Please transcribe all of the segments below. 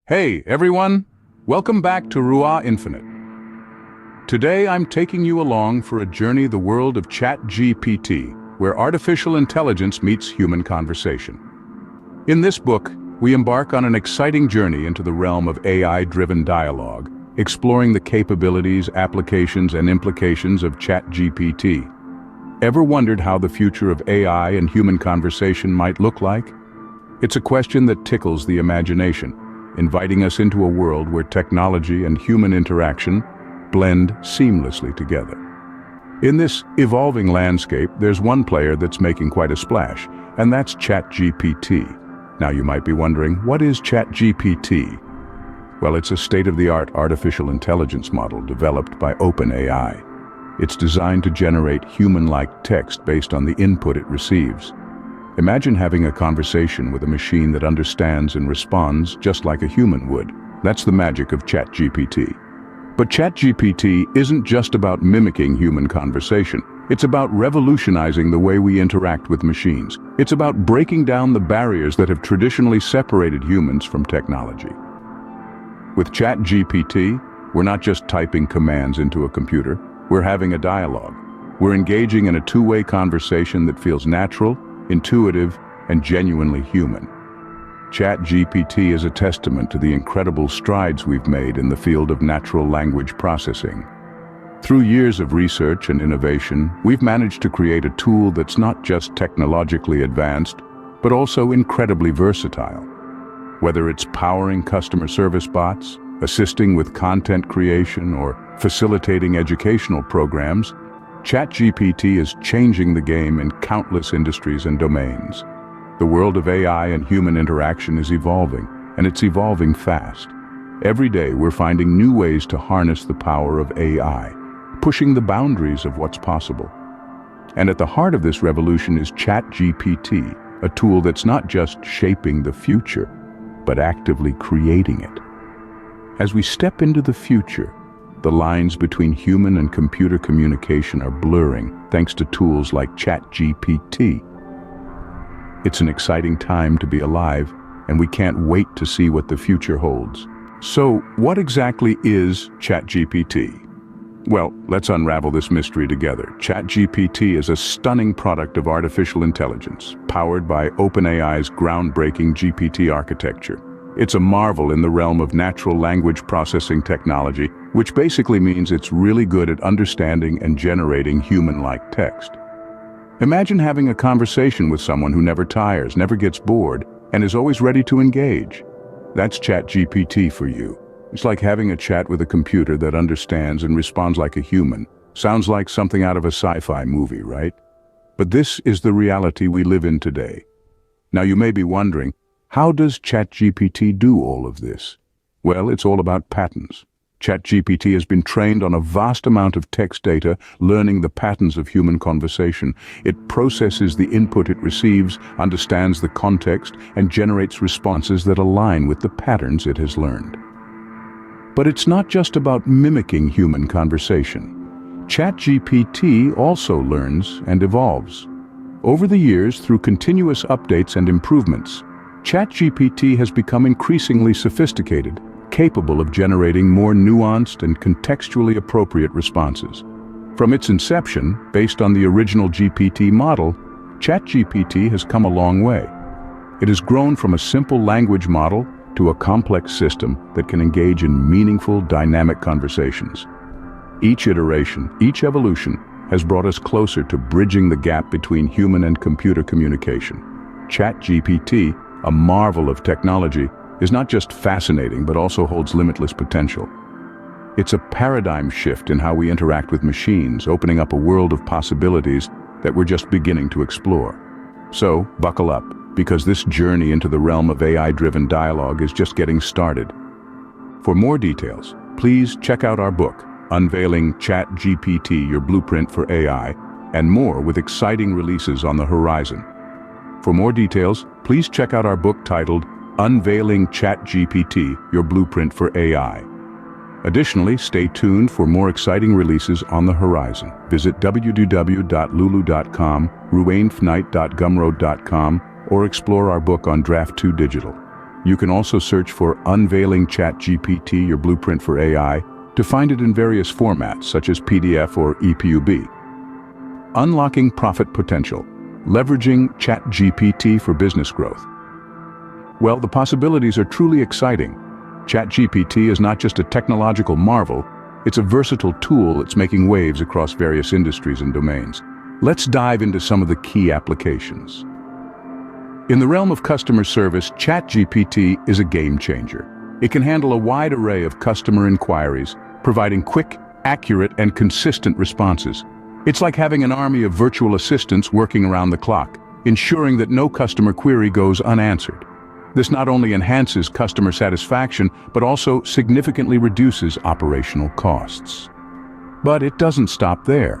Hey everyone, welcome back to Ruaa Infinite. Today I'm taking you along for a journey the world of ChatGPT, where artificial intelligence meets human conversation. In this book, we embark on an exciting journey into the realm of AI-driven dialogue, exploring the capabilities, applications, and implications of ChatGPT. Ever wondered how the future of AI and human conversation might look like? It's a question that tickles the imagination, inviting us into a world where technology and human interaction blend seamlessly together. In this evolving landscape, there's one player that's making quite a splash, and that's ChatGPT. Now you might be wondering, what is ChatGPT? Well, it's a state-of-the-art artificial intelligence model developed by OpenAI. It's designed to generate human-like text based on the input it receives. Imagine having a conversation with a machine that understands and responds just like a human would. That's the magic of ChatGPT. But ChatGPT isn't just about mimicking human conversation. It's about revolutionizing the way we interact with machines. It's about breaking down the barriers that have traditionally separated humans from technology. With ChatGPT, we're not just typing commands into a computer. We're having a dialogue. We're engaging in a two-way conversation that feels natural, intuitive, and genuinely human. ChatGPT is a testament to the incredible strides we've made in the field of natural language processing. Through years of research and innovation, we've managed to create a tool that's not just technologically advanced, but also incredibly versatile. Whether it's powering customer service bots, assisting with content creation, or facilitating educational programs, ChatGPT is changing the game in countless industries and domains. The world of AI and human interaction is evolving, and it's evolving fast. Every day we're finding new ways to harness the power of AI, pushing the boundaries of what's possible. And at the heart of this revolution is ChatGPT, a tool that's not just shaping the future, but actively creating it. As we step into the future, the lines between human and computer communication are blurring thanks to tools like ChatGPT. It's an exciting time to be alive, and we can't wait to see what the future holds. So, what exactly is ChatGPT? Well, let's unravel this mystery together. ChatGPT is a stunning product of artificial intelligence, powered by OpenAI's groundbreaking GPT architecture. It's a marvel in the realm of natural language processing technology, which basically means it's really good at understanding and generating human-like text. Imagine having a conversation with someone who never tires, never gets bored, and is always ready to engage. That's ChatGPT for you. It's like having a chat with a computer that understands and responds like a human. Sounds like something out of a sci-fi movie, right? But this is the reality we live in today. Now you may be wondering, how does ChatGPT do all of this? Well, it's all about patterns. ChatGPT has been trained on a vast amount of text data, learning the patterns of human conversation. It processes the input it receives, understands the context, and generates responses that align with the patterns it has learned. But it's not just about mimicking human conversation. ChatGPT also learns and evolves. Over the years, through continuous updates and improvements, ChatGPT has become increasingly sophisticated, capable of generating more nuanced and contextually appropriate responses. From its inception, based on the original GPT model, ChatGPT has come a long way. It has grown from a simple language model to a complex system that can engage in meaningful, dynamic conversations. Each iteration, each evolution, has brought us closer to bridging the gap between human and computer communication. ChatGPT, a marvel of technology, is not just fascinating but also holds limitless potential. It's a paradigm shift in how we interact with machines, opening up a world of possibilities that we're just beginning to explore. So, buckle up, because this journey into the realm of AI-driven dialogue is just getting started. For more details, please check out our book, Unveiling ChatGPT, Your Blueprint for AI, and more with exciting releases on the horizon. For more details, please check out our book titled Unveiling ChatGPT, Your Blueprint for AI. Additionally, stay tuned for more exciting releases on the horizon. Visit www.lulu.com, ruainfnight.gumroad.com, or explore our book on Draft 2 Digital. You can also search for Unveiling ChatGPT, your blueprint for AI, to find it in various formats such as PDF or EPUB. Unlocking profit potential, leveraging ChatGPT for business growth. Well, the possibilities are truly exciting. ChatGPT is not just a technological marvel, it's a versatile tool that's making waves across various industries and domains. Let's dive into some of the key applications. In the realm of customer service, ChatGPT is a game changer. It can handle a wide array of customer inquiries, providing quick, accurate, and consistent responses. It's like having an army of virtual assistants working around the clock, ensuring that no customer query goes unanswered. This not only enhances customer satisfaction, but also significantly reduces operational costs. But it doesn't stop there.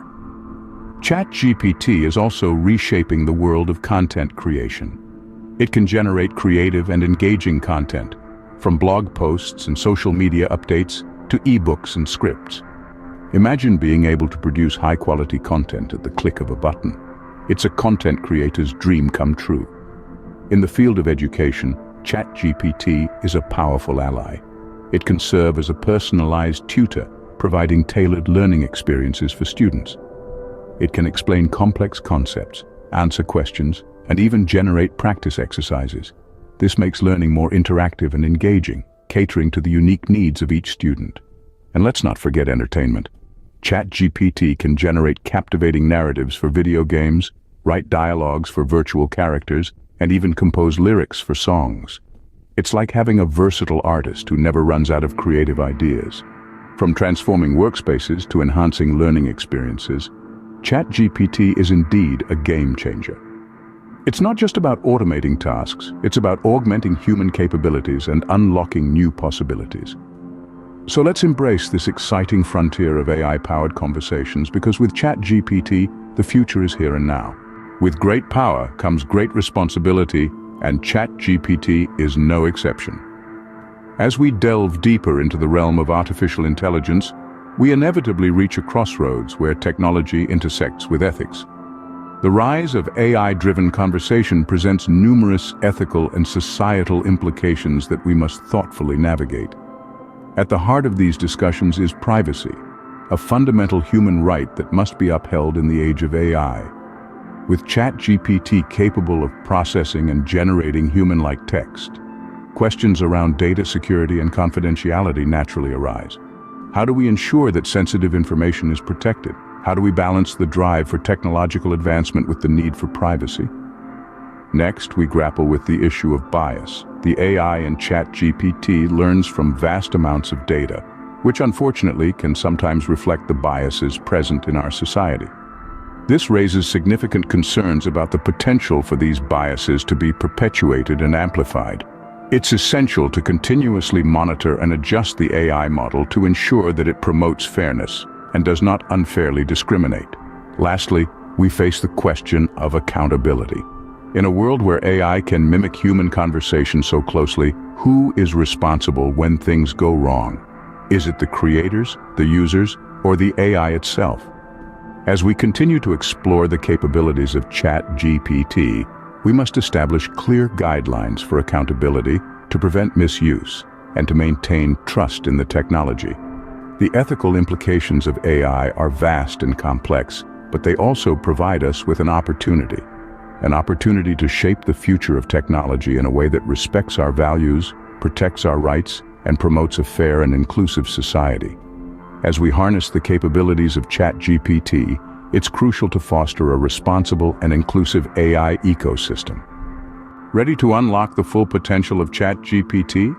ChatGPT is also reshaping the world of content creation. It can generate creative and engaging content, from blog posts and social media updates to ebooks and scripts. Imagine being able to produce high-quality content at the click of a button. It's a content creator's dream come true. In the field of education, ChatGPT is a powerful ally. It can serve as a personalized tutor, providing tailored learning experiences for students. It can explain complex concepts, answer questions, and even generate practice exercises. This makes learning more interactive and engaging, catering to the unique needs of each student. And let's not forget entertainment. ChatGPT can generate captivating narratives for video games, write dialogues for virtual characters, and even compose lyrics for songs. It's like having a versatile artist who never runs out of creative ideas. From transforming workspaces to enhancing learning experiences, ChatGPT is indeed a game changer. It's not just about automating tasks, it's about augmenting human capabilities and unlocking new possibilities. So let's embrace this exciting frontier of AI-powered conversations, because with ChatGPT, the future is here and now. With great power comes great responsibility, and ChatGPT is no exception. As we delve deeper into the realm of artificial intelligence, we inevitably reach a crossroads where technology intersects with ethics. The rise of AI-driven conversation presents numerous ethical and societal implications that we must thoughtfully navigate. At the heart of these discussions is privacy, a fundamental human right that must be upheld in the age of AI. With ChatGPT capable of processing and generating human-like text, questions around data security and confidentiality naturally arise. How do we ensure that sensitive information is protected? How do we balance the drive for technological advancement with the need for privacy? Next, we grapple with the issue of bias. The AI in ChatGPT learns from vast amounts of data, which unfortunately can sometimes reflect the biases present in our society. This raises significant concerns about the potential for these biases to be perpetuated and amplified. It's essential to continuously monitor and adjust the AI model to ensure that it promotes fairness and does not unfairly discriminate. Lastly, we face the question of accountability. In a world where AI can mimic human conversation so closely, who is responsible when things go wrong? Is it the creators, the users, or the AI itself? As we continue to explore the capabilities of ChatGPT, we must establish clear guidelines for accountability to prevent misuse and to maintain trust in the technology. The ethical implications of AI are vast and complex, but they also provide us with an opportunity to shape the future of technology in a way that respects our values, protects our rights, and promotes a fair and inclusive society. As we harness the capabilities of ChatGPT, it's crucial to foster a responsible and inclusive AI ecosystem. Ready to unlock the full potential of ChatGPT?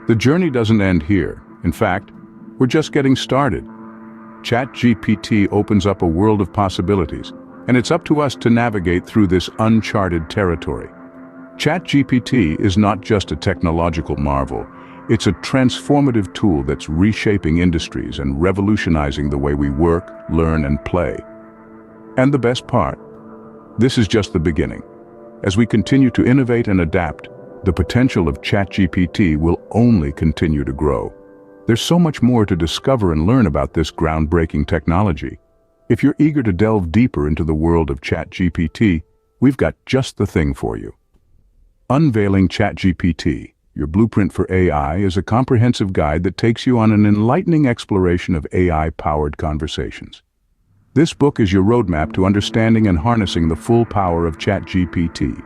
The journey doesn't end here. In fact, we're just getting started. ChatGPT opens up a world of possibilities, and it's up to us to navigate through this uncharted territory. ChatGPT is not just a technological marvel, it's a transformative tool that's reshaping industries and revolutionizing the way we work, learn, and play. And the best part, this is just the beginning. As we continue to innovate and adapt, the potential of ChatGPT will only continue to grow. There's so much more to discover and learn about this groundbreaking technology. If you're eager to delve deeper into the world of ChatGPT, we've got just the thing for you. Unveiling ChatGPT, Your Blueprint for AI, is a comprehensive guide that takes you on an enlightening exploration of AI-powered conversations. This book is your roadmap to understanding and harnessing the full power of ChatGPT.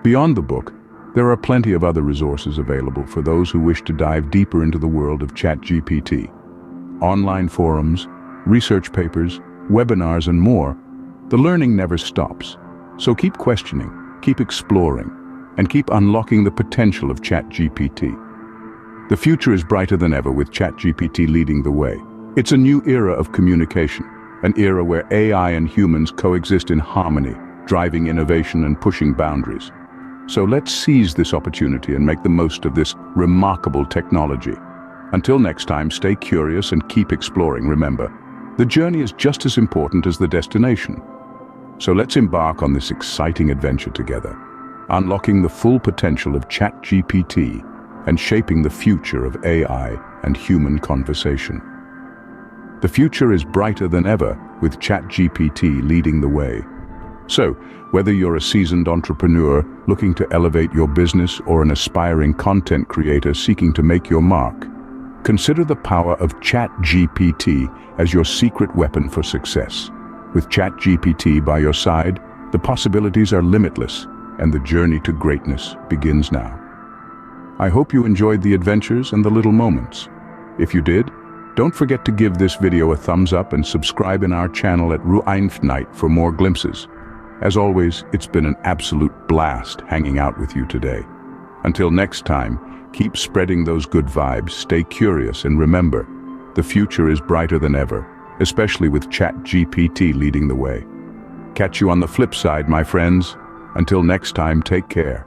Beyond the book, there are plenty of other resources available for those who wish to dive deeper into the world of ChatGPT. Online forums, research papers, webinars, and more. The learning never stops. So keep questioning, keep exploring, and keep unlocking the potential of ChatGPT. The future is brighter than ever with ChatGPT leading the way. It's a new era of communication, an era where AI and humans coexist in harmony, driving innovation and pushing boundaries. So let's seize this opportunity and make the most of this remarkable technology. Until next time, stay curious and keep exploring. Remember, the journey is just as important as the destination. So let's embark on this exciting adventure together, unlocking the full potential of ChatGPT and shaping the future of AI and human conversation. The future is brighter than ever with ChatGPT leading the way. So, whether you're a seasoned entrepreneur looking to elevate your business or an aspiring content creator seeking to make your mark, consider the power of ChatGPT as your secret weapon for success. With ChatGPT by your side, the possibilities are limitless, and the journey to greatness begins now. I hope you enjoyed the adventures and the little moments. If you did, don't forget to give this video a thumbs up and subscribe in our channel at Ruaa for more glimpses. As always, it's been an absolute blast hanging out with you today. Until next time, keep spreading those good vibes, stay curious, and remember, the future is brighter than ever, especially with ChatGPT leading the way. Catch you on the flip side, my friends. Until next time, take care.